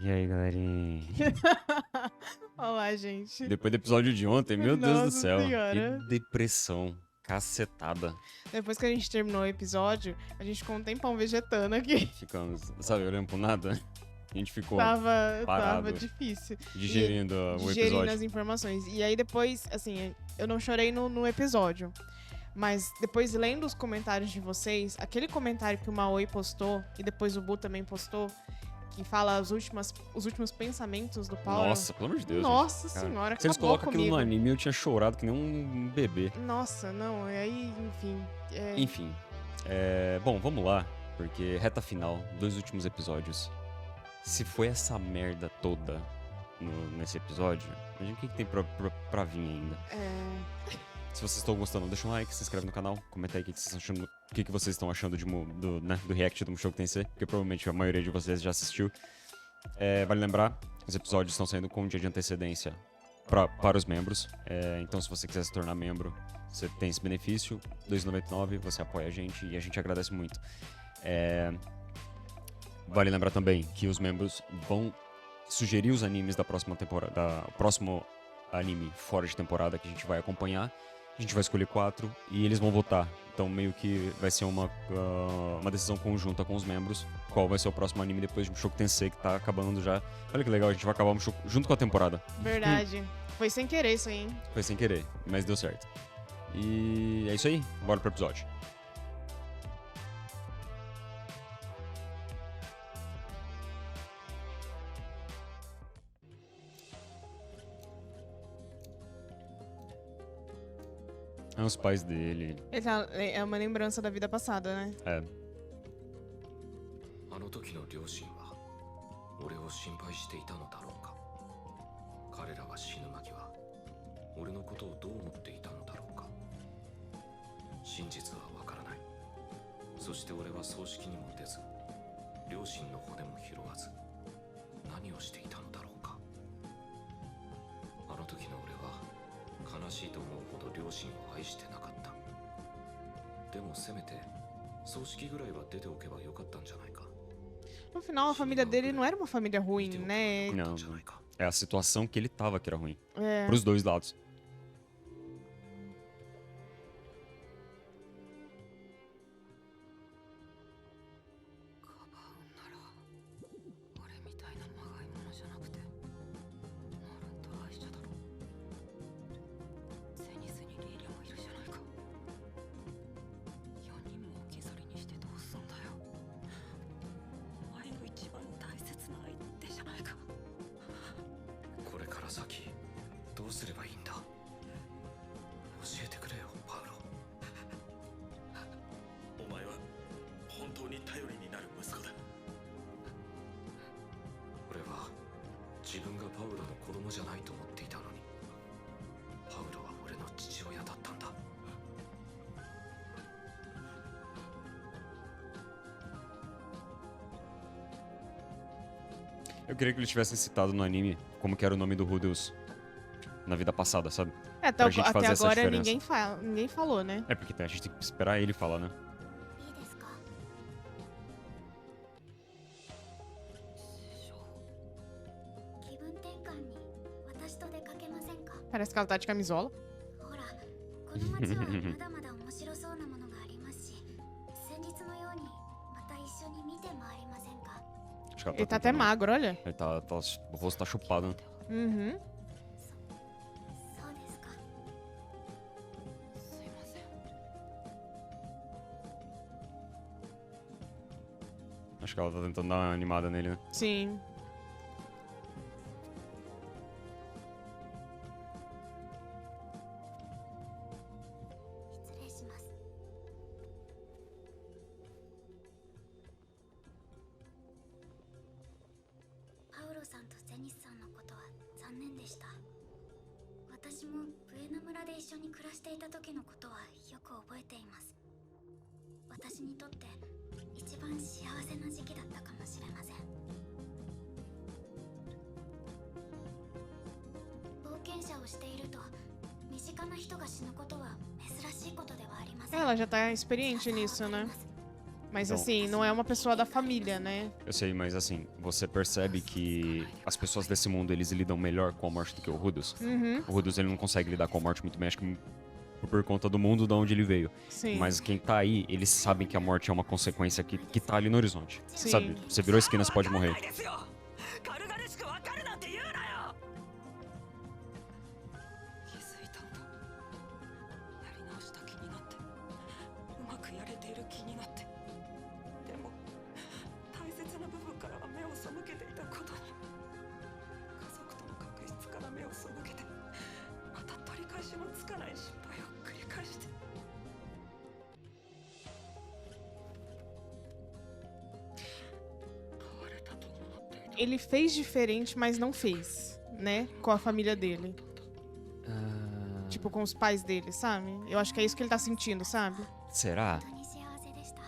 E aí, galerinha? Olá, gente. Depois do episódio de ontem, meu Deus do Nossa céu. Senhora. Que depressão. Cacetada. Depois que a gente terminou o episódio, a gente ficou um tempão vegetando aqui. Ficamos, sabe, olhando pro nada. A gente ficou Tava parado, difícil. digerindo o Digerindo episódio. as informações. E aí depois, assim, eu não chorei no episódio. Mas depois, lendo os comentários de vocês, aquele comentário que o Maoi postou, e depois o Bu também postou, que fala os últimos pensamentos do Paulo. Nossa, pelo amor de Deus. Nossa gente. Cara, senhora, se eles acabou colocam aquilo comigo. no anime, eu tinha chorado que nem um bebê. Nossa, não, e aí, enfim. Enfim. Bom, vamos lá. Porque reta final, 2 últimos episódios. Se foi essa merda toda nesse episódio, imagina o que tem pra vir ainda. Se vocês estão gostando, deixa um like, se inscreve no canal, comenta aí o que vocês estão achando do react do Mushoku Tensei, porque provavelmente a maioria de vocês já assistiu. Vale lembrar, os episódios estão saindo com um dia de antecedência para os membros. Então, se você quiser se tornar membro, você tem esse benefício. R$ 2,99, você apoia a gente e a gente agradece muito. Vale lembrar também que os membros vão sugerir os animes da próxima temporada, próximo anime fora de temporada que a gente vai acompanhar. A gente vai escolher 4 e eles vão votar. Então meio que vai ser uma decisão conjunta com os membros. Qual vai ser o próximo anime depois de Mushoku Tensei, que tá acabando já. Olha que legal, a gente vai acabar o Mushoku junto com a temporada. Verdade. Foi sem querer isso aí, hein? Foi sem querer, mas deu certo. E é isso aí, bora pro episódio. Os pais dele. É uma lembrança da vida passada, né? あの時の両親は俺を心配していたのだろうか。彼らが死ぬ間際、俺のことをどう思っていたのだろうか。真実はわからない。そして俺は葬式にも出ず、両親の骨も拾わず、何をしていたのだろうか。あの時の俺は悲しいと思うほど両親を愛してなかった。でもせめて葬式ぐらいは出ておけばよかったんじゃないか。 No final, a família dele não era uma família ruim, né? Não, é a situação que ele tava que era ruim. É. Pros dois lados. 俺みたいなまがいものじゃなくてノルンと愛者だろ。ゼニスにリーリャもいるじゃないか。4人も置き去りにしてどうすんだよ。お前の一番大切な相手じゃないか。これから先どうすればいいんだ。教えてくれよ、パウロ。お前は本当に頼りになる息子だ。俺は自分がパウロの子供じゃないと思っていたのに、パウロは俺の父親だったんだ。 Eu queria que eles tivessem citado no anime como que era o nome do Rudeus na vida passada, sabe? Até, Pra gente fazer essa agora diferença. ninguém falou, né? É porque a gente tem que esperar ele falar, né? いいですか。師匠。気分転換に私と出かけませんか。 Parece que ela tá de camisola. ほら、この街はまだまだ面白そうなものがありますし、先日のようにまた一緒に見て回りませんか。 Acho que ela Ele tá até tentando- magro, olha. Ele o rosto tá chupado, né? Uhum. そうですか。すいません。 Acho que ela tá tentando dar uma animada nele, né? Sim. Paulo さんとゼニスさんのことは残念でした。私もブエナ村で一緒に暮らしていた時のことはよく覚えています。私にとって一番幸せな時期だったかもしれません。冒険者をしていると身近な人が死ぬことは珍しいことではありません。 Ela já tá experiente nisso, né? Mas Então- assim, não é uma pessoa da família, né? Eu sei, mas assim, você percebe que as pessoas desse mundo, eles lidam melhor com a morte do que o Rudus? Uhum, O Rudus, ele não consegue lidar com a morte muito bem, acho que por conta do mundo de onde ele veio. sim. Mas quem tá aí, eles sabem que a morte é uma consequência que tá ali no horizonte. Sim. Sabe? Você virou a esquina, você pode morrer. ですよ軽々しく分かるなんて言うなよ気づいたんだやり直した気になってうまくやれている気になってでも大切な部分からは目を背けていたことに家族との確執から目を背けてまた取り返しのつかない失敗を繰り返して変われたと思っていた Ele fez diferente, mas não fez, né? Com a família dele. Tipo, com os pais dele, sabe? Eu acho que é isso que ele tá sentindo, sabe? Será? 本当に幸せでした。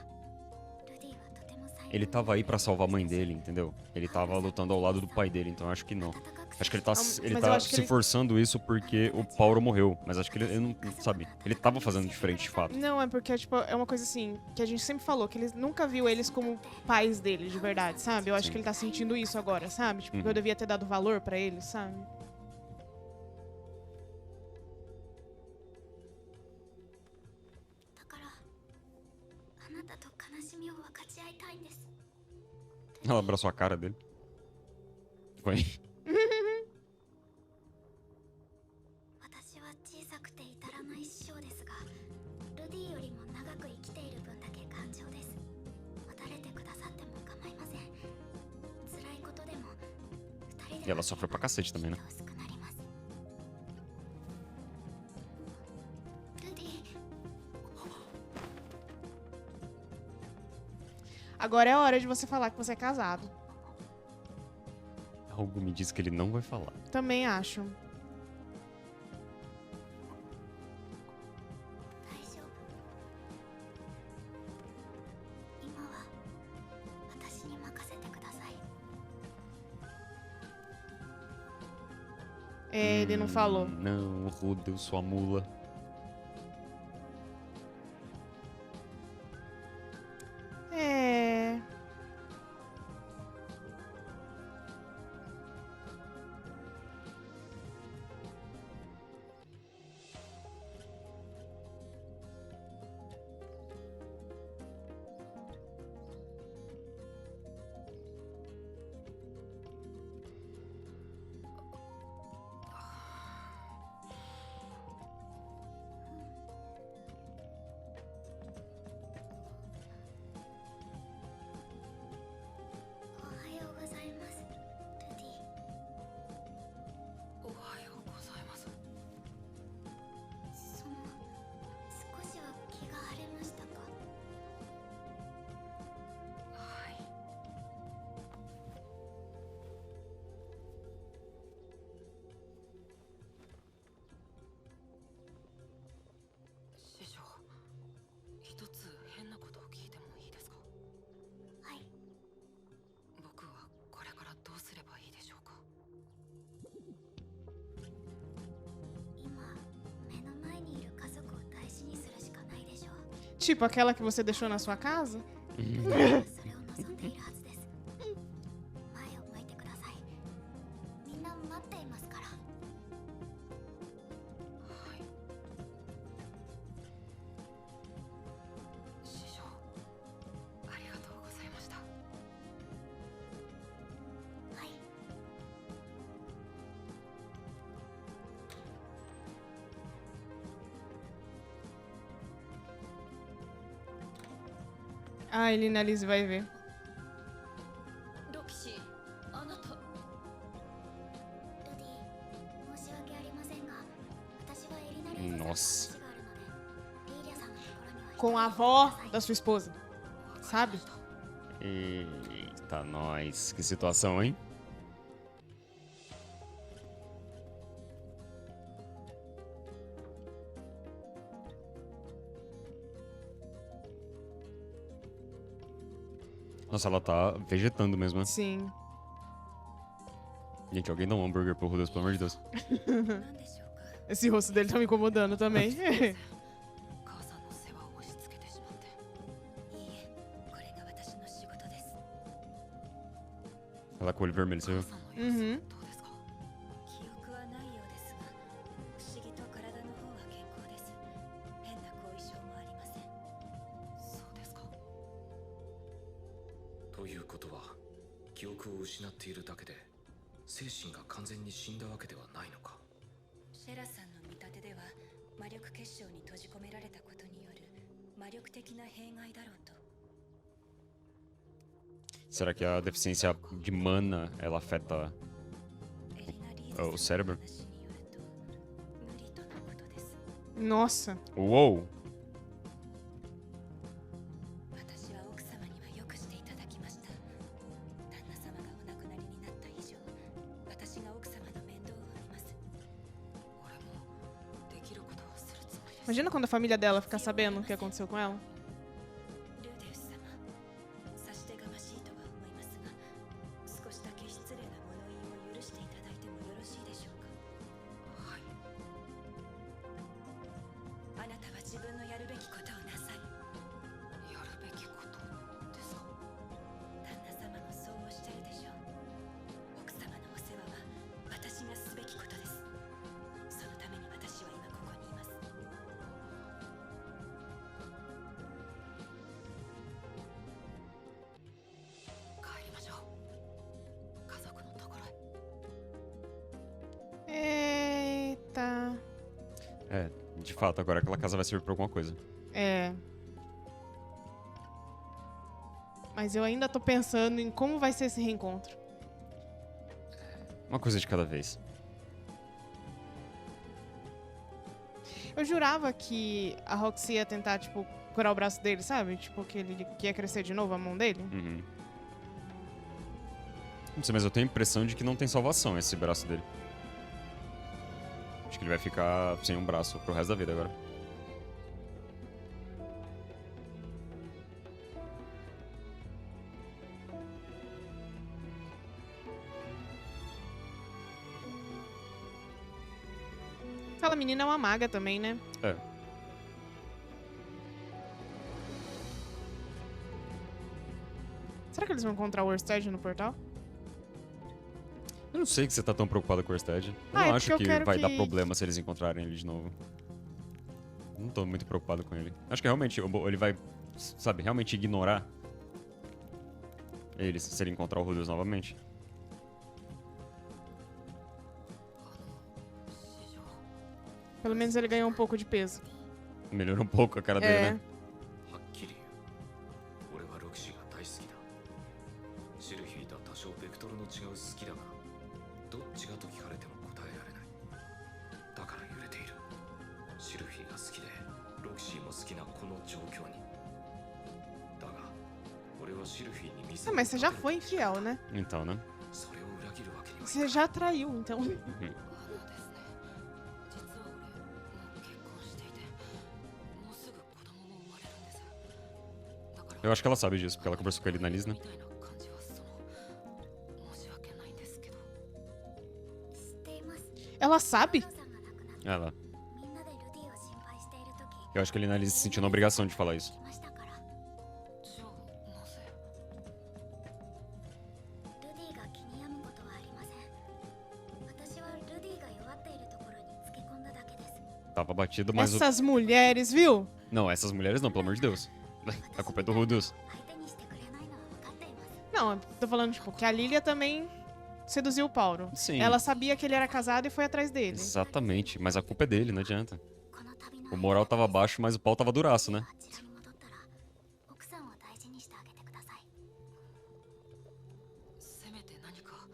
ルディはとても才能 Ele tava aí pra salvar a mãe dele, entendeu? Ele tava lutando ao lado do pai dele, então eu acho que não. 温かく Acho que ele tá, Mas ele eu tá acho que se ele- forçando isso porque o Paulo morreu. Mas acho que ele não, sabe? Ele tava fazendo diferente de fato. Não, é porque, tipo, é uma coisa assim, que a gente sempre falou, que ele nunca viu eles como pais dele, de verdade, sabe? Eu acho Sim. que ele tá sentindo isso agora, sabe? Tipo, que Uhum. eu devia ter dado valor pra ele, sabe? だからあなたと悲しみを分かち合いたいんです。 Ela abraçou a cara dele. Foi. 私は小さくて至らない師匠ですが、ルディよりも長く生きている分だけ感情です。持たれてくださっても構いません。辛いことでも二人 E ela sofreu pra cacete também, né? 薄くなります。ルディ、 Agora é a hora de você falar que você é casado. Algo me diz que ele não vai falar. Também acho. 大丈夫。今は私に任せてください。 Ele não falou. Não, Rudeu, sua mula. É. Tipo aquela que você deixou na sua casa? それを望んでいるはずです。前を向いてください。みんな待っていますから。はい。師匠、ありがとうございました。はい。 Ah, ele analisa e vai ver. ロキシー、あなた。ルディ、申し訳ありませんが、私はエリナリーザさんと話があるので、リーリャさんのところには。 Com a avó da sua esposa. Sabe? Eita, nós. Que situação, hein? Nossa, ela tá vegetando mesmo, né? Sim. Gente, alguém dá um hambúrguer pro Rudas, pelo amor de Deus. 何でしょうか。 Esse rosto dele tá me incomodando também. 母さんの世話を押し付けてしまって。いいえ、これ Ela com o olho vermelho, você viu? 母さんの様子 Uhum. どうですか？記憶はないようですが、不思議と体の方が健康です。変な後遺症もありません。そうですか。ということは記憶を失っているだけで精神が完全に死んだわけではないのか。シェラさんの見立てでは、魔力結晶に閉じ込められたことによる魔力的な弊害だろうと。 Será que a deficiência de mana, ela afeta エリナ・リーズさん o の cérebro? 話によると、無理とのことです。 Nossa. Uou! 私は奥様にはよくしていただきました。旦那様がお亡くなりになった以上、私が奥様の面倒を見ます。俺もできることをするつもりです。 Imagina quando a família dela ficar sabendo o que aconteceu com ela. ルーデウス様、差し出がましいとは思いますが、少しだけ失礼な物言いを許していただいてもよろしいでしょうか。はい。あなたは自分のやるべきことをなさい。やるべきことですか？旦那様もそうおっしゃるでしょう。奥様のお世話は私がすべきことです。そのために私は今ここにいます。 帰りましょう。家族のところへ。 Eita. É, de fato, agora aquela casa vai servir pra alguma coisa. É. Mas eu ainda tô pensando em como vai ser esse reencontro. Uma coisa de cada vez. Eu jurava que a Roxy ia tentar, tipo, curar o braço dele, sabe? Tipo, que ia crescer de novo a mão dele. Uhum. Não sei, mas eu tenho a impressão de que não tem salvação esse braço dele. Acho que ele vai ficar sem um braço pro resto da vida agora. Aquela menina é uma maga também, né? É. Será que eles vão encontrar o Orsted no portal? Eu não sei que você tá tão preocupado com o Orsted. Eu Ah, é não acho porque eu que quero vai dar que- problema se eles encontrarem ele de novo. Não tô muito preocupado com ele. Acho que realmente ele vai, sabe, realmente ignorar eles se ele encontrar o Rudeus novamente. 市場 Pelo menos ele ganhou um pouco de peso. Melhorou um pouco a cara dele, É. né? はっきり言う。俺はロキシーが大好きだ。シルフィーとは多少ベクトルの違う好きだが、どっちがと聞かれても答えられない。だから揺れている。シルフィーが好きで、ロキシーも好きなこの状況に。だが、俺はシルフィーに見せ Ah, mas você já foi infiel, né? Então, né? それを裏切るわけにはいか Você ない。 já traiu, então. ですね。実は俺もう結婚していて、もうすぐ子供も生まれるんです。だから Eu acho que ela sabe disso, porque ela conversou com ele na Liz, né? みたいな感じは申し訳ないんですけど。知っています。 Ela sabe? パウロさんが亡くなって Ela. みんなでルディを心配しているとき、 Eu acho que ele na Liz se sentiu na obrigação de falar isso. 来ましたから。じゃあなぜ？ルディが気に病むことはありません。私はルディが弱っているところにつけ込んだだけです。 Tava batido, mas o... Essas mulheres, viu? Não, essas mulheres não, pelo amor de Deus. A culpa é do Rudeus. 相手にしてくれないのは分かっています。 Não, tô falando, tipo, que a Lilia também seduziu o Paulo. Sim. Ela sabia que ele era casado e foi atrás dele. Exatamente, mas a culpa é dele, não adianta. この旅の O moral tava baixo, mas o pau tava duraço, né? あちらに戻ったら奥さんを大事にしてあげてください。せめて何か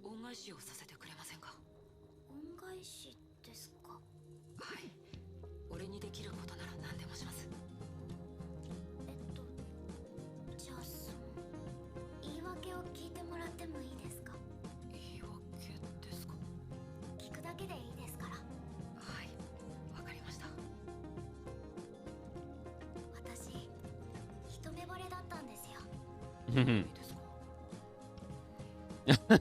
恩返しをさせてくれませんか？恩返しですか。はい。俺にできることなら何でもします。じゃあ言い訳を聞いてもらってもいいですか。言い訳ですか？聞くだけでいいですから。はい、わかりました。私一目惚れだったんですよ。いいですか？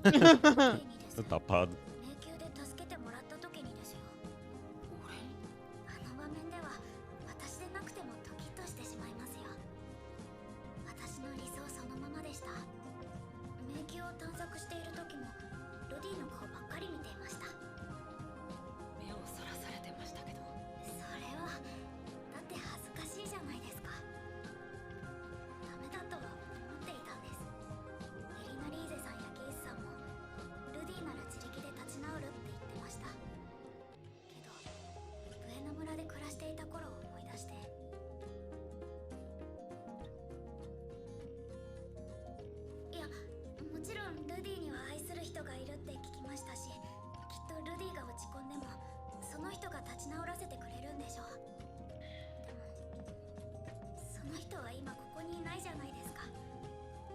時にです。 Tapado. 迷宮で助けてもらった時にですよ。俺に？あの場面では私でなくてもドキッとしてしまいますよ。私の理想そのままでした。迷宮を探索してディが落ち込んでもその人が立ち直らせてくれるんでしょう。でもその人は今ここにいないじゃないですか。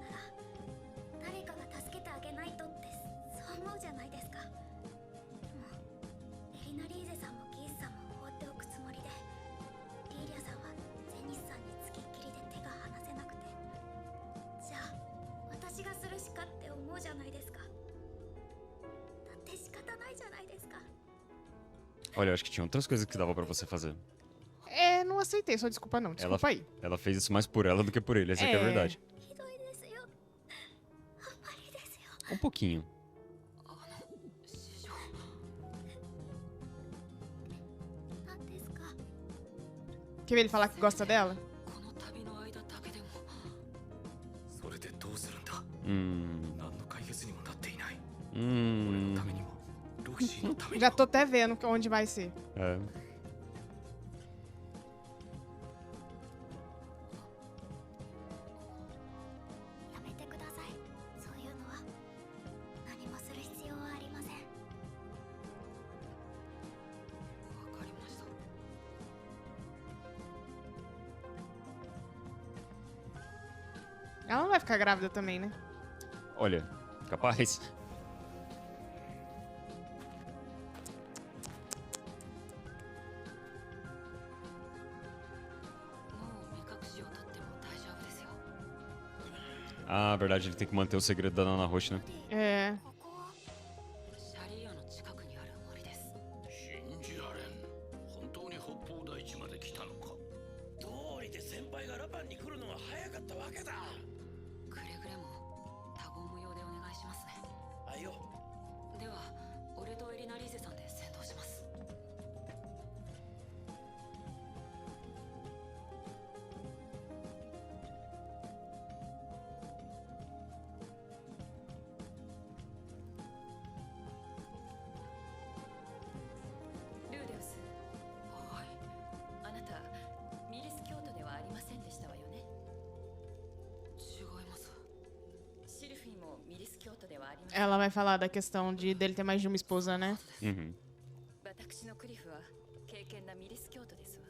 なら誰かが助けてあげないとってそう思うじゃないですか。でもエリナリーゼさんもギースさんも放っておくつもりで、リーリャさんはゼニスさんにつきっきりで手が離せなくて、じゃあ私がするしかって思うじゃないですか。だって仕方ないじゃないですか。 Olha, eu acho que tinha outras coisas que dava pra você fazer. É, não aceitei sua desculpa, não. Desculpa aí. Ela fez isso mais por ela do que por ele, essa que é a verdade. ひどいですよ。あんまりですよ。 Um pouquinho. 師匠。何ですか。 Quer ver ele falar que gosta dela? この旅の間だけでもそれでどうするんだ。 何の解決にもなっていない。俺のためにもロキシーのために Já も。 tô até vendo onde vai ser. É. やめてください。そういうのは何もする必要はありません。わかりました。 Ela não vai ficar grávida também, né? Olha, capaz. もう目隠しを取っても大丈夫ですよ。 Ah, verdade, ele tem que manter o segredo da Nana Roxa, né? É. ここはシャリアの近くにある森です。信じられん。本当に北方大地まで来たのか。どうりで先輩がラパンに来るのが早かったわけだ。くれぐれも多言無用でお願いしますね。あいよ。では俺とエリナリーゼさんで先導します。 ルーデウス。はい。あなたミリス京都ではありませんでしたわよね。違います。シルフィーもミリス京都ではありません。 Ela vai falar da questão dele ter mais de uma esposa, né? Uhum. 私のクリフは敬虔なミリス教徒ですわ。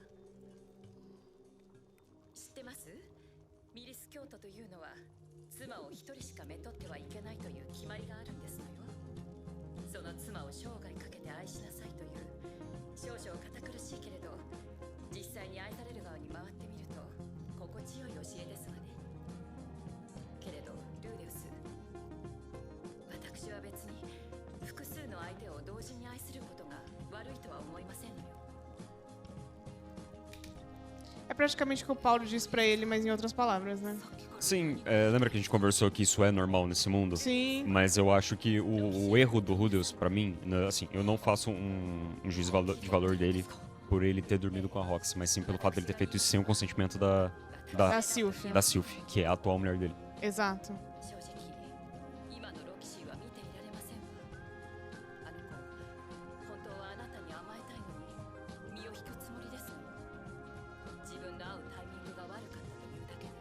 知ってます？ミリス教徒というのは妻を一人しかめとってはいけないという決まりがあるんですのよ。その妻を生涯かけて愛しなさいという少々堅苦しいけれど実際に愛される側に回ってみると心地よい教えですわね。けれどルーデウス、私は別に複数の相手を同時に愛することが悪いとは思いませんのよ。 É praticamente o que o Paulo disse pra ele, mas em outras palavras, né? Sim, lembra que a gente conversou que isso é normal nesse mundo? Sim. Mas eu acho que o erro do Rudeus, pra mim, né, assim, eu não faço um juízo de valor dele por ele ter dormido com a Roxy, mas sim pelo fato dele ter feito isso sem o consentimento da Sylphie. Sylphie, que é a atual mulher dele. Exato. 正直今のロキシーは見ていられませんわ。あの子本当はあなたに甘えたいのに身を引くつもりですの。自分の会うタイミングが悪かったというだけで。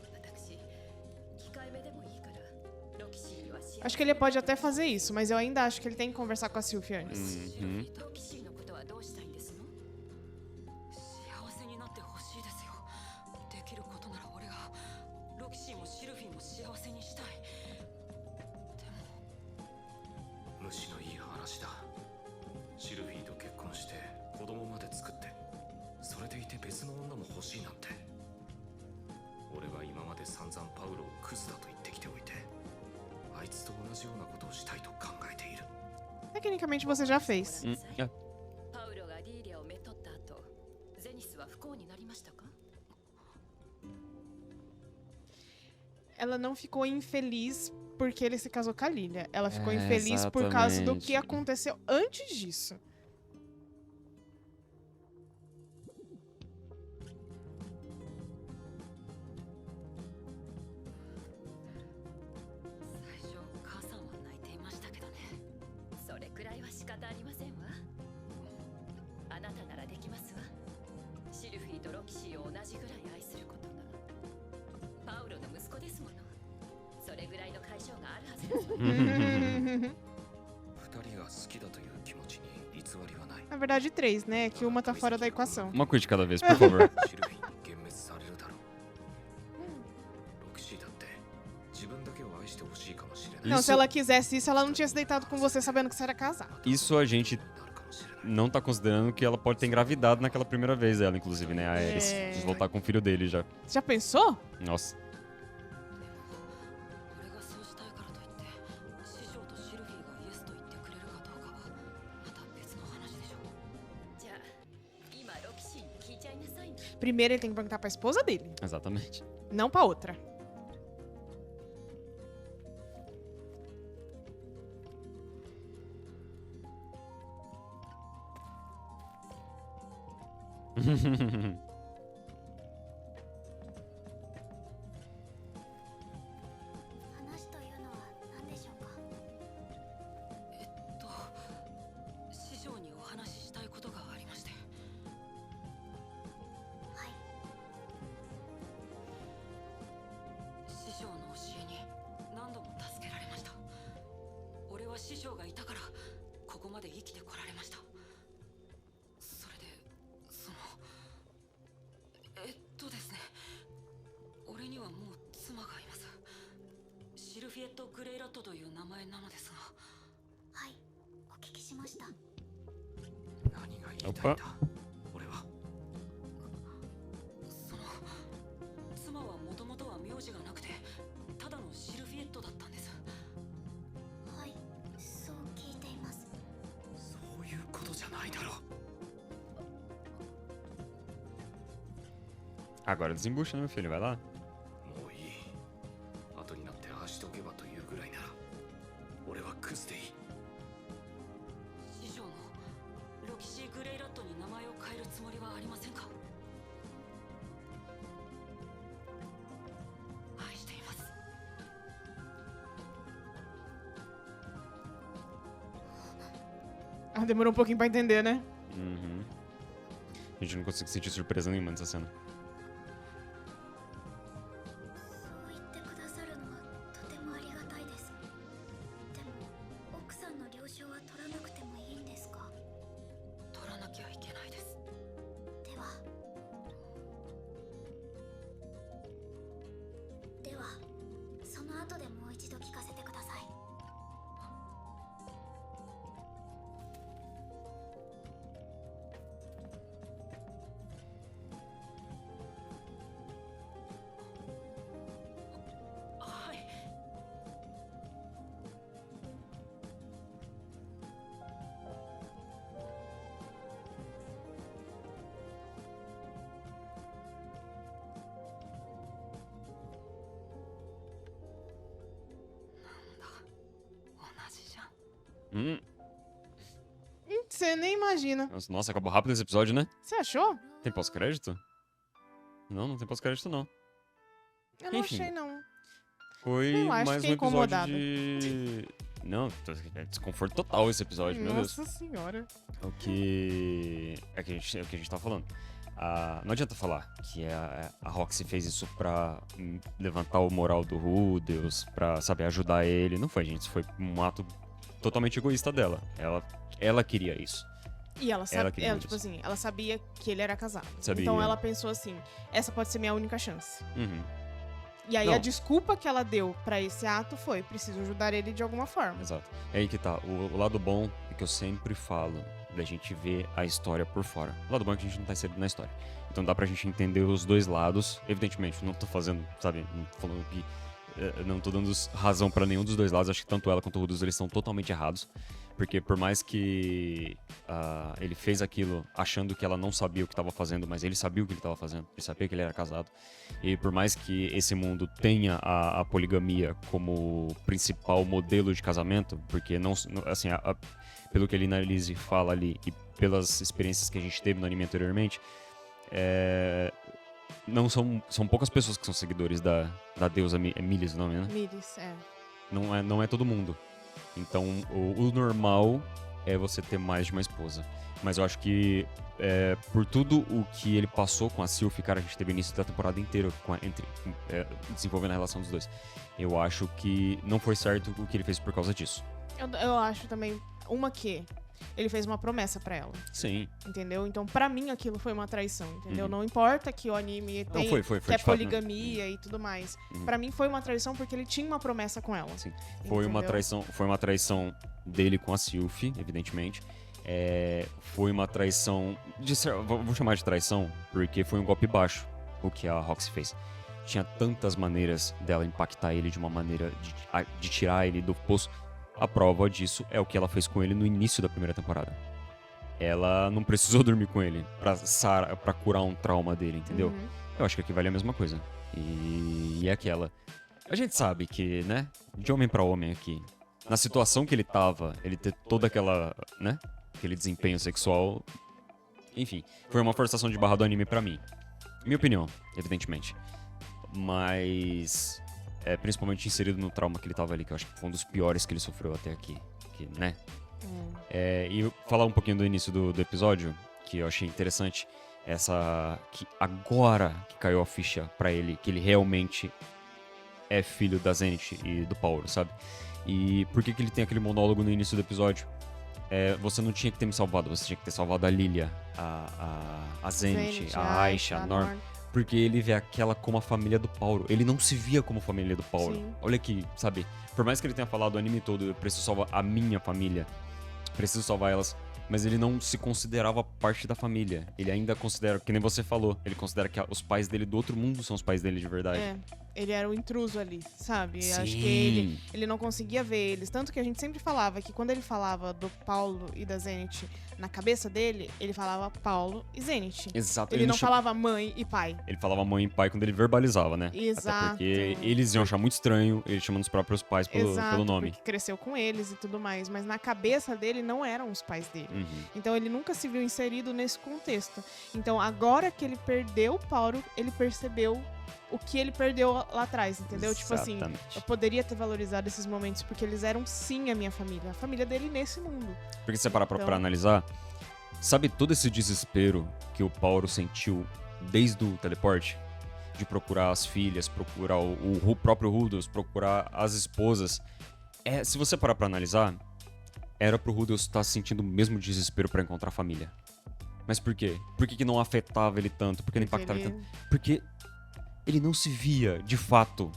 私控えめでもいいからロキシーには幸せ。 Acho que ele pode até fazer isso, mas eu ainda acho que ele tem que conversar com a Sylphie antes. ロキシーのことはどうしたいんですの？幸せになってほしいですよ。できることなら俺がロキシーもシルフィーも幸せにしたい。でも虫のいい話だ。シルフィーと結婚して子供まで作って、それでいて別の女も欲しいなんて。俺は今まで散々パウロをクズだと言ってきておいて、あいつと同じようなことをしたいと考えている。 Tecnicamente você já fez. É. パウロがリーリアをめとった後、ゼニスは不幸になりましたか？ Ela não ficou infeliz porque ele se casou com a Lilia. Ela ficou É, infeliz por causa do que exatamente. aconteceu antes disso. りはない。 Na verdade, 3, né? Que uma tá fora da equação. Uma coisa de cada vez, por favor. シルフィーに幻滅されるだろう。ロキシーだって自分だけを愛してほしいかもしれない。 Não, se ela quisesse isso, ela não tinha se deitado com você sabendo que você era casado. Isso a gente なるかもしれない。 não tá considerando que ela pode ter engravidado naquela primeira vez dela, inclusive, né? A Ares. É. De voltar com o filho dele já. Já pensou? Nossa. 俺がそうしたいからといって師匠とシルフィーがイエスと言ってくれるかどうかはまた別の話でしょ。じゃあ今ロキシーに聞いちゃいなさいな。 Primeiro ele tem que perguntar pra esposa dele, Exatamente. não pra outra. Uhum. 話というのは何でしょうか。師匠にお話ししたいことがありまして。はい。師匠の教えに何度も助けられました。俺は師匠がいたからここまで生きてこられました。それでですね、俺にはもう妻がいます。シルフィエット・グレイラットという名前なのですが。はい、お聞きしました。何が言いたいんだ。俺は妻はもともとは名字がなくてただのシルフィエットだったんです。はい、そう聞いています。そういうことじゃないだろう。 Agora desembucha, né, meu filho? Vai lá. もういい。後になってああしとけばというぐらいなら俺はクズでいい。師匠のロキシー・グレイラットに名前を変えるつもりはありませんか。愛しています。 Ah, demorou um pouquinho pra entender, né? Uhum. A gente não consegue sentir surpresa nenhuma nessa cena. そう言ってくださるのはとてもありがたいです。でも奥さんの了承は取らなくてもいいんですか。取らなきゃいけないです。ではその後でもう一度聞かせてください。はい。同じじゃん。Você nem imagina. Nossa, acabou rápido esse episódio, né? Você achou? Tem pós-crédito? Não, não tem pós-crédito, não. Eu não Enfim. achei, não. Foi Eu acho mais que um é episódio incomodada. de... Não, é desconforto total esse episódio, meu Deus. Nossa senhora. O que a gente tá falando. Não adianta falar que a Roxy fez isso pra levantar o moral do Rudeus, pra, saber ajudar ele. Não foi, gente. Isso foi um ato totalmente egoísta dela. Ela queria isso. E ela sabia, queria tipo isso. assim, ela sabia que ele era casado. Sabia. Então ela pensou assim, essa pode ser minha única chance. Uhum, E aí Não. a desculpa que ela deu pra esse ato foi, preciso ajudar ele de alguma forma. exato. É aí que tá. O lado bom é que eu sempre falo da gente ver a história por fora. O lado bom é que a gente não tá inserido na história. Então dá pra gente entender os dois lados. Evidentemente, não tô fazendo, sabe, não tô falando que não tô dando razão pra nenhum dos dois lados. Acho que tanto ela quanto o Rudeus, eles estão totalmente errados. Porque por mais que ele fez aquilo achando que ela não sabia o que estava fazendo, mas ele sabia o que ele estava fazendo. Ele sabia que ele era casado. E por mais que esse mundo tenha a poligamia como principal modelo de casamento, porque não, assim, pelo que a Lina Lise fala ali e pelas experiências que a gente teve no anime anteriormente, não são poucas pessoas que são seguidores da deusa Milis, o nome, né? Miris, Não é todo mundo. Então, o normal é você ter mais de uma esposa. Mas eu acho que, por tudo o que ele passou com a Sylphie, cara, a gente teve início da temporada inteira desenvolvendo a relação dos dois. Eu acho que não foi certo o que ele fez por causa disso. Eu acho também uma que ele fez uma promessa pra ela, Sim. entendeu? Então, pra mim, aquilo foi uma traição, entendeu? Uhum. Não importa que o anime Não, tem foi que de é fato, né? poligamia e tudo mais. Uhum. Pra mim, foi uma traição porque ele tinha uma promessa com ela. Sim. Foi uma entendeu? traição dele com a Sylvie, evidentemente. Foi uma traição. Vou chamar de traição, porque foi um golpe baixo o que a Roxy fez. Tinha tantas maneiras dela impactar ele de uma maneira de tirar ele do poço. A prova disso é o que ela fez com ele no início da primeira temporada. Ela não precisou dormir com ele pra curar um trauma dele, entendeu? Uhum. Eu acho que aqui vale a mesma coisa. E é aquela. A gente sabe que, né? De homem pra homem aqui. Na situação que ele tava, ele ter toda aquela, né? Aquele desempenho sexual. Enfim, foi uma forçação de barra do anime pra mim. Minha opinião, evidentemente. Mas. Principalmente inserido no trauma que ele tava ali, que eu acho que foi um dos piores que ele sofreu até aqui. Que, né? E falar um pouquinho do início do episódio, que eu achei interessante. Que agora que caiu a ficha pra ele, que ele realmente é filho da Zenith e do Paulo, sabe? E por que ele tem aquele monólogo no início do episódio? Você não tinha que ter me salvado, você tinha que ter salvado a Lilia, a Zenith, a Aisha, a Norm. Porque ele vê aquela como a família do Paulo. Ele não se via como família do Paulo. Sim. Olha aqui, sabe? Por mais que ele tenha falado o anime todo, eu preciso salvar a minha família, preciso salvar elas, mas ele não se considerava parte da família. Ele ainda considera, que nem você falou, ele considera que os pais dele do outro mundo são os pais dele de verdade. Ele era o intruso ali, sabe? Sim. Acho que ele não conseguia ver eles. Tanto que a gente sempre falava que quando ele falava do Paulo e da Zenith na cabeça dele, ele falava Paulo e Zenith. Exato. Ele não falava mãe e pai. Ele falava mãe e pai quando ele verbalizava, né? Exato. Até porque eles iam achar muito estranho ele chamando os próprios pais pelo nome. Porque cresceu com eles e tudo mais. Mas na cabeça dele não eram os pais dele. Uhum. Então ele nunca se viu inserido nesse contexto. Então agora que ele perdeu o Paulo, ele percebeu o que ele perdeu lá atrás, entendeu? Tipo assim, Exatamente. eu poderia ter valorizado esses momentos porque eles eram sim a minha família. A família dele nesse mundo. Porque se você parar pra Então- analisar, sabe todo esse desespero que o Paulo sentiu desde o teleporte? De procurar as filhas, procurar o próprio Rudolph, procurar as esposas. Se você parar pra analisar, era pro Rudolph estar sentindo o mesmo desespero pra encontrar a família. Mas por quê? Por que não afetava ele tanto? Por que não impactava ele tanto? Porque ele não se via, de fato,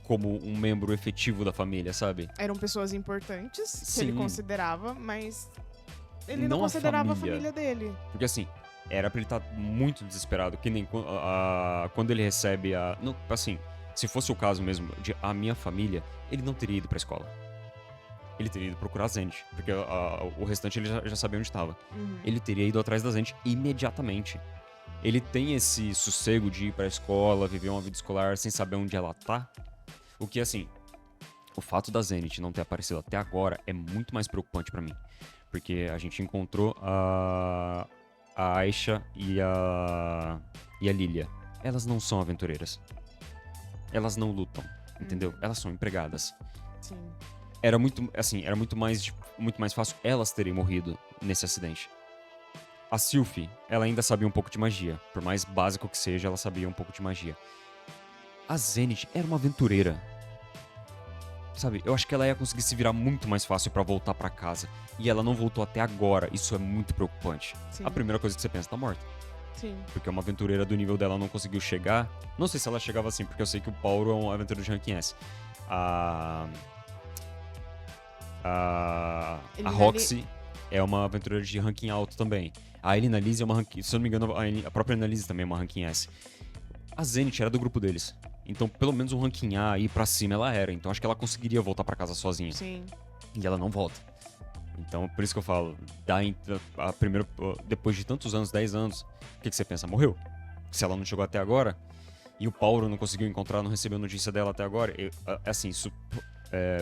como um membro efetivo da família, sabe? Eram pessoas importantes que Sim. ele considerava, mas ele não Não a considerava a família. família dele. Porque assim, era pra ele estar muito desesperado, que nem quando ele recebe a... Não, assim, se fosse o caso mesmo de a minha família, ele não teria ido pra escola. Ele teria ido procurar a Zenith, porque o restante ele já sabia onde estava. Ele teria ido atrás da Zenith imediatamente. Ele tem esse sossego de ir pra escola, viver uma vida escolar sem saber onde ela tá. O que, assim, o fato da Zenith não ter aparecido até agora é muito mais preocupante pra mim. Porque a gente encontrou a Aisha e a Lilia. Elas não são aventureiras. Elas não lutam, entendeu? Elas são empregadas. Sim. Era muito mais fácil elas terem morrido nesse acidente. A Sylvie, ela ainda sabia um pouco de magia. Por mais básico que seja, ela sabia um pouco de magia. A Zenith era uma aventureira. Sabe, eu acho que ela ia conseguir se virar muito mais fácil pra voltar pra casa. E ela não voltou até agora. Isso é muito preocupante. Sim. A primeira coisa que você pensa, tá morta. Sim. Porque uma aventureira do nível dela não conseguiu chegar. Não sei se ela chegava assim, porque eu sei que o Paulo é um aventureiro de ranking S. A Roxy é uma aventureira de ranking alto também. A Elina Lise é uma ranking... Se eu não me engano, a própria Elina Lise também é uma ranking S. A Zenith era do grupo deles. Então, pelo menos um ranking A aí pra cima ela era. Então, acho que ela conseguiria voltar pra casa sozinha. Sim. E ela não volta. Então, por isso que eu falo, depois de tantos anos, 10 anos, o que você pensa? Morreu. Se ela não chegou até agora, e o Paulo não conseguiu encontrar, não recebeu notícia dela até agora, assim, isso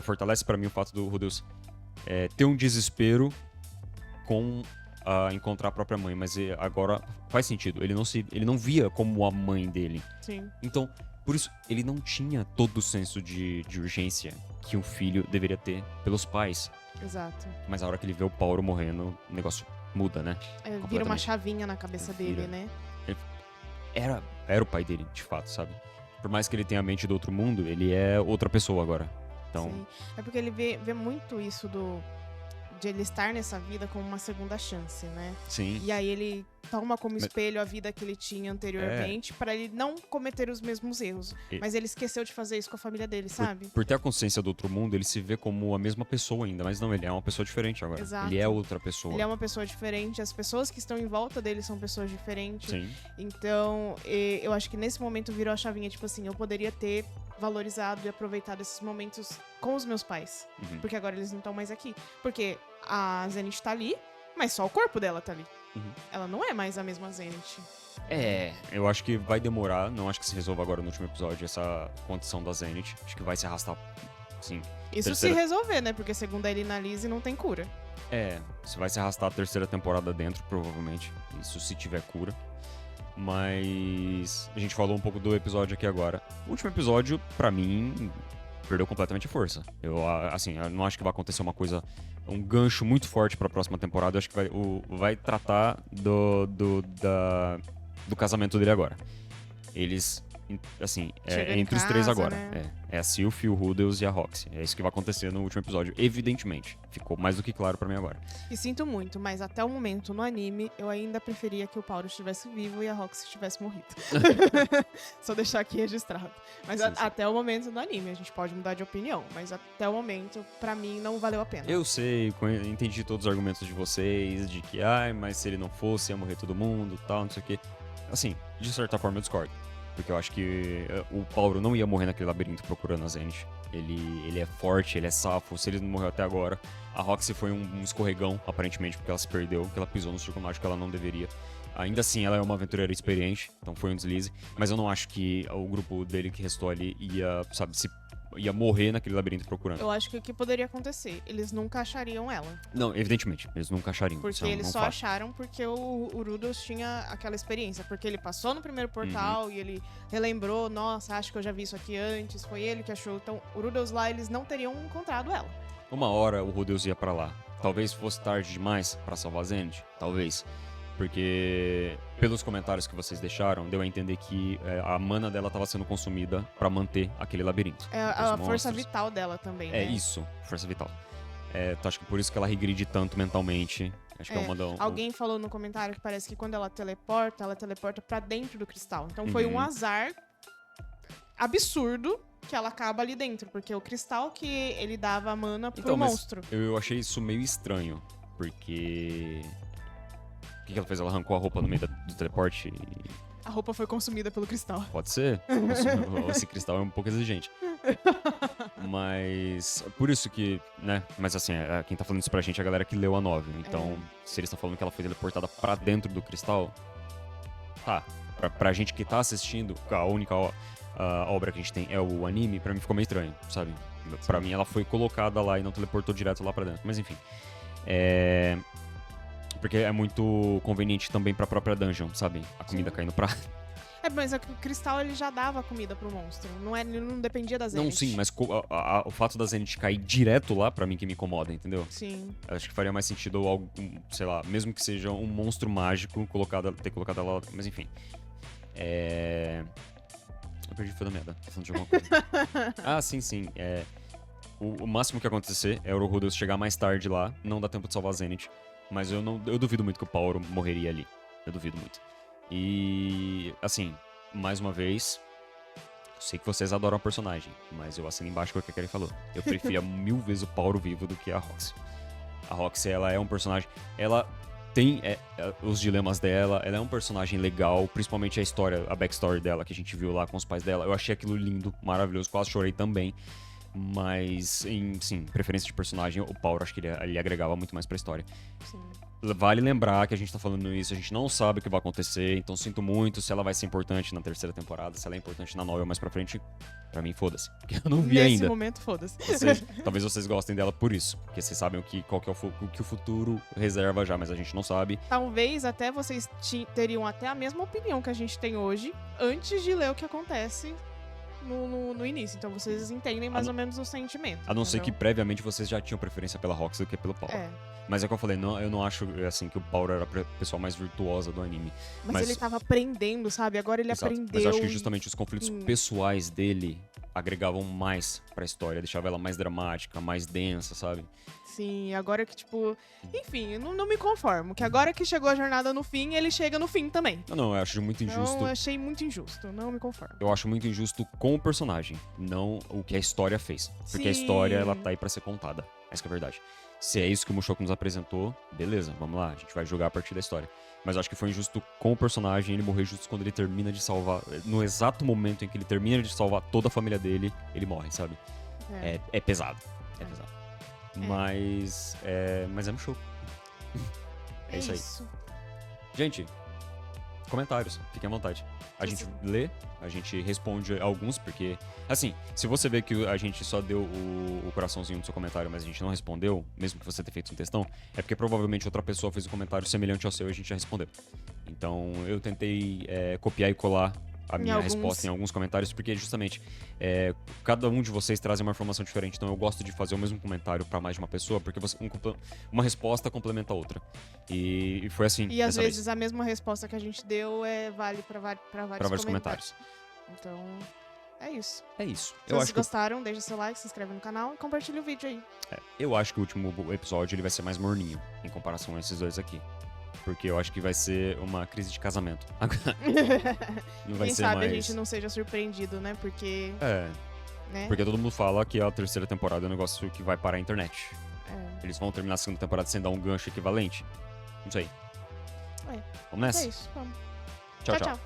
fortalece pra mim o fato do Rudolph ter um desespero com encontrar a própria mãe, mas agora faz sentido. Ele não via como a mãe dele. Sim. Então, por isso, ele não tinha todo o senso de urgência que um filho deveria ter pelos pais. Exato. Mas a hora que ele vê o Paulo morrendo, o negócio muda, né? Vira uma Completamente. chavinha na cabeça Vira. dele, né? Era o pai dele, de fato, sabe? Por mais que ele tenha a mente do outro mundo, ele é outra pessoa agora. Então, Sim. É porque ele vê muito isso de ele estar nessa vida como uma segunda chance, né? Sim. E aí ele toma como espelho a vida que ele tinha anteriormente pra ele não cometer os mesmos erros. E- Mas ele esqueceu de fazer isso com a família dele, sabe? Por ter a consciência do outro mundo, ele se vê como a mesma pessoa ainda, mas não, ele é uma pessoa diferente agora. Exato. Ele é outra pessoa. Ele é uma pessoa diferente, as pessoas que estão em volta dele são pessoas diferentes. Sim. Então, eu acho que nesse momento virou a chavinha, tipo assim, eu poderia ter valorizado e aproveitado esses momentos com os meus pais. Uhum. Porque agora eles não estão mais aqui. Porque a Zenith tá ali, mas só o corpo dela tá ali. Uhum. Ela não é mais a mesma Zenith. Eu acho que vai demorar, não acho que se resolva agora no último episódio essa condição da Zenith. Acho que vai se arrastar, sim. Isso Terceira- se resolver, né? Porque segundo a Elina Lise, não tem cura. Você vai se arrastar a terceira temporada dentro, provavelmente. Isso se tiver cura. Mas a gente falou um pouco do episódio aqui agora. O último episódio, pra mim, perdeu completamente a força. Eu não acho que vai acontecer uma coisa, um gancho muito forte pra próxima temporada. Eu acho que vai tratar do casamento dele agora. Eles, assim, Chega em entre os três casa, agora. né? É a Sylph, o Rudels e a Roxy. É isso que vai acontecer no último episódio, evidentemente. Ficou mais do que claro pra mim agora. E sinto muito, mas até o momento, no anime, eu ainda preferia que o Paulo estivesse vivo e a Roxy tivesse morrido. Só deixar aqui registrado. Mas Sim, sim. até o momento no anime, a gente pode mudar de opinião, mas até o momento, pra mim, não valeu a pena. Eu sei, entendi todos os argumentos de vocês, de que, mas se ele não fosse, ia morrer todo mundo, tal, não sei o quê. Assim, de certa forma eu discordo. Porque eu acho que o Paulo não ia morrer naquele labirinto procurando a Zenith. Ele é forte, ele é safo. Se ele não morreu até agora, a Roxy foi um escorregão, aparentemente, porque ela se perdeu, porque ela pisou no círculo mágico que ela não deveria. Ainda assim, ela é uma aventureira experiente, então foi um deslize. Mas eu não acho que o grupo dele que restou ali ia morrer naquele labirinto procurando. Eu acho que o que poderia acontecer? Eles nunca achariam ela. Não, evidentemente, eles nunca achariam. Porque isso é um eles não só fato. acharam porque o Rudolph tinha aquela experiência. Porque ele passou no primeiro portal e ele relembrou, nossa, acho que eu já vi isso aqui antes, foi ele que achou. Então, o Rudolph lá, eles não teriam encontrado ela. Uma hora o Rudels ia pra lá. Talvez fosse tarde demais pra salvar a Zenith. Talvez. Porque, pelos comentários que vocês deixaram, deu a entender que a mana dela tava sendo consumida pra manter aquele labirinto. É Os a força monstros. vital dela também, É né? isso, força vital. Então acho que por isso que ela regride tanto mentalmente. Acho que é uma da... Alguém falou no comentário que parece que quando ela teleporta pra dentro do cristal. Então foi um azar absurdo que ela acaba ali dentro. Porque o cristal que ele dava a mana pro Então, mas monstro. eu achei isso meio estranho. Porque... O que ela fez? Ela arrancou a roupa no meio do teleporte? A roupa foi consumida pelo cristal. Pode ser. Esse cristal é um pouco exigente. Mas... Por isso que, né? Mas assim, quem tá falando isso pra gente é a galera que leu a novel. Então, se eles estão falando que ela foi teleportada pra dentro do cristal... Tá. Pra gente que tá assistindo, a única obra que a gente tem é o anime, pra mim ficou meio estranho, sabe? Pra mim ela foi colocada lá e não teleportou direto lá pra dentro. Mas enfim. Porque é muito conveniente também pra própria dungeon, sabe? A comida caindo pra... Mas o cristal ele já dava comida pro monstro. Ele não dependia da Zenith. Não, sim, mas o fato da Zenith cair direto lá, pra mim que me incomoda, entendeu? Sim. Eu acho que faria mais sentido algo, sei lá, mesmo que seja um monstro mágico, ter colocado ela lá. Mas enfim. Eu perdi o fio da merda. Tô falando de alguma coisa. Sim. O máximo que ia acontecer é o Rudels chegar mais tarde lá, não dá tempo de salvar a Zenith. Mas eu duvido muito que o Paulo morreria ali. Eu duvido muito. E, assim, mais uma vez, sei que vocês adoram a personagem, mas eu assino embaixo com o que a Kelly falou. Eu preferia 1000 vezes o Paulo vivo do que a Roxy. A Roxy, ela é um personagem... Ela tem os dilemas dela, ela é um personagem legal, principalmente a história, a backstory dela, que a gente viu lá com os pais dela. Eu achei aquilo lindo, maravilhoso, quase chorei também. Mas, sim, preferência de personagem, o Paulo, acho que ele agregava muito mais pra história. Sim. Vale lembrar que a gente tá falando isso, a gente não sabe o que vai acontecer, então sinto muito se ela vai ser importante na terceira temporada, se ela é importante na novel mais pra frente, pra mim foda-se, porque eu não vi Nesse ainda. momento, foda-se. Talvez vocês gostem dela por isso, porque vocês sabem qual que é o que o futuro reserva já, mas a gente não sabe. Talvez até vocês teriam até a mesma opinião que a gente tem hoje, antes de ler o que acontece no início. Então vocês entendem mais ou menos o sentimento. A não ser que entendeu? previamente vocês já tinham preferência pela Roxy do que pelo Paulo. Mas é o que eu falei, eu não acho assim que o Paulo era a pessoa mais virtuosa do anime. Mas ele tava aprendendo, sabe? Agora ele Exato. aprendeu. Mas eu acho que justamente os conflitos pessoais dele agregavam mais pra história, deixava ela mais dramática, mais densa, sabe? Sim, agora que, tipo... Enfim, eu não me conformo. Que agora que chegou a jornada no fim, ele chega no fim também. Não, eu acho muito injusto. Então, eu achei muito injusto. Não me conformo. Eu acho muito injusto com o personagem, não o que a história fez. Porque a história, ela tá aí pra ser contada. Essa que é a verdade. Se é isso que o Mushoku nos apresentou, beleza, vamos lá, a gente vai jogar a partir da história. Mas eu acho que foi injusto com o personagem ele morrer justo quando ele termina de salvar. No exato momento em que ele termina de salvar toda a família dele, ele morre, sabe? É pesado. É pesado. Mas é Mushoku. É isso aí. Gente, comentários, fiquem à vontade. A gente lê, a gente responde alguns, porque, assim, se você vê que a gente só deu o coraçãozinho no seu comentário, mas a gente não respondeu, mesmo que você tenha feito um textão, é porque provavelmente outra pessoa fez um comentário semelhante ao seu e a gente já respondeu. Então, eu tentei copiar e colar a minha resposta em alguns comentários, porque justamente cada um de vocês traz uma informação diferente, então eu gosto de fazer o mesmo comentário pra mais de uma pessoa, porque uma resposta complementa a outra. E foi assim. E às vezes a mesma resposta que a gente deu vale pra vários comentários. Então, é isso. É isso. Se vocês gostaram, deixa seu like, se inscreve no canal e compartilha o vídeo aí. Eu acho que o último episódio ele vai ser mais morninho, em comparação a esses dois aqui. Porque eu acho que vai ser uma crise de casamento. Não vai Quem ser sabe mais... a gente não seja surpreendido, né? Porque... né? Porque todo mundo fala que a terceira temporada é um negócio que vai parar a internet. Eles vão terminar a segunda temporada sem dar um gancho equivalente? Não sei. Vamos nessa? É isso, vamos. Tchau.